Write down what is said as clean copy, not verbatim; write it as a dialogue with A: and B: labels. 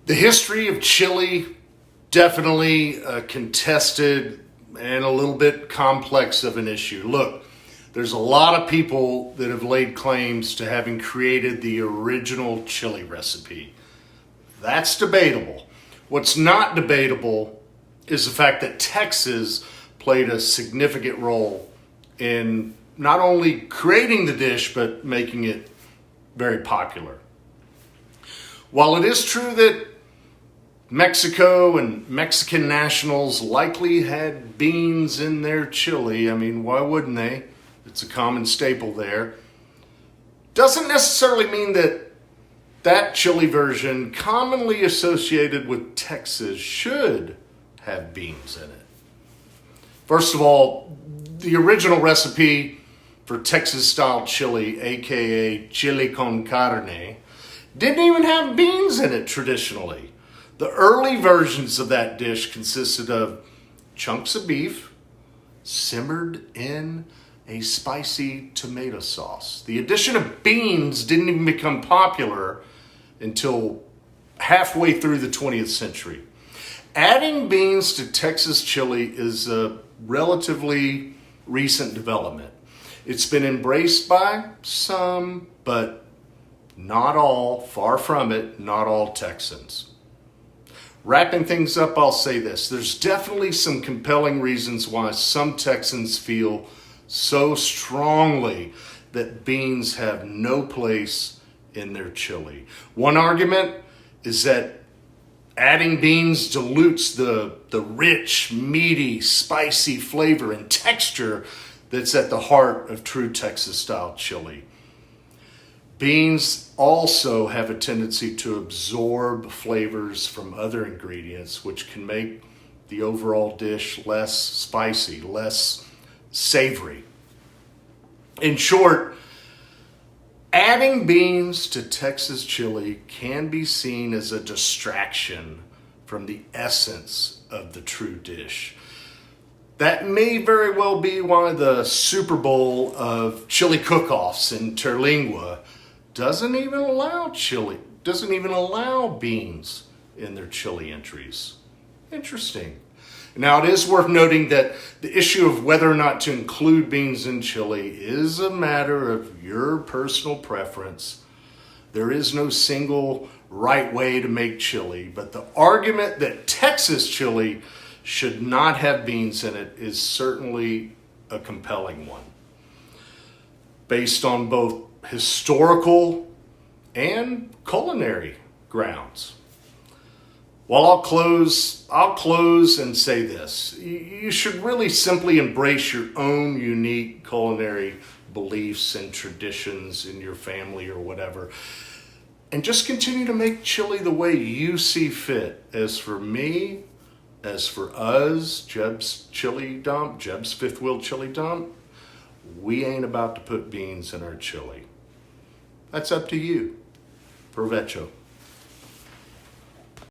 A: The history of chili, definitely contested and a little bit complex of an issue. Look, there's a lot of people that have laid claims to having created the original chili recipe. That's debatable. What's not debatable is the fact that Texas played a significant role in not only creating the dish, but making it very popular. While it is true that Mexico and Mexican nationals likely had beans in their chili, I mean, why wouldn't they? It's a common staple there. Doesn't necessarily mean that that chili version, commonly associated with Texas, should have beans in it. First of all, the original recipe for Texas-style chili, aka chili con carne, didn't even have beans in it traditionally. The early versions of that dish consisted of chunks of beef simmered in a spicy tomato sauce. The addition of beans didn't even become popular until halfway through the 20th century. Adding beans to Texas chili is a relatively recent development. It's been embraced by some, but not all, far from it, not all Texans. Wrapping things up, I'll say this. There's definitely some compelling reasons why some Texans feel so strongly that beans have no place in their chili. One argument is that adding beans dilutes the rich, meaty, spicy flavor and texture that's at the heart of true Texas-style chili. Beans also have a tendency to absorb flavors from other ingredients, which can make the overall dish less spicy, less savory. In short, adding beans to Texas chili can be seen as a distraction from the essence of the true dish. That may very well be why the Super Bowl of chili cook-offs in Terlingua doesn't even allow beans in their chili entries. Interesting. Now, it is worth noting that the issue of whether or not to include beans in chili is a matter of your personal preference. There is no single right way to make chili, but the argument that Texas chili should not have beans in it is certainly a compelling one, based on both historical and culinary grounds. Well, I'll close and say this. You should really simply embrace your own unique culinary beliefs and traditions in your family or whatever, and just continue to make chili the way you see fit. As for me, as for us, Jeb's Fifth Wheel Chili Dump, we ain't about to put beans in our chili. That's up to you. Provecho.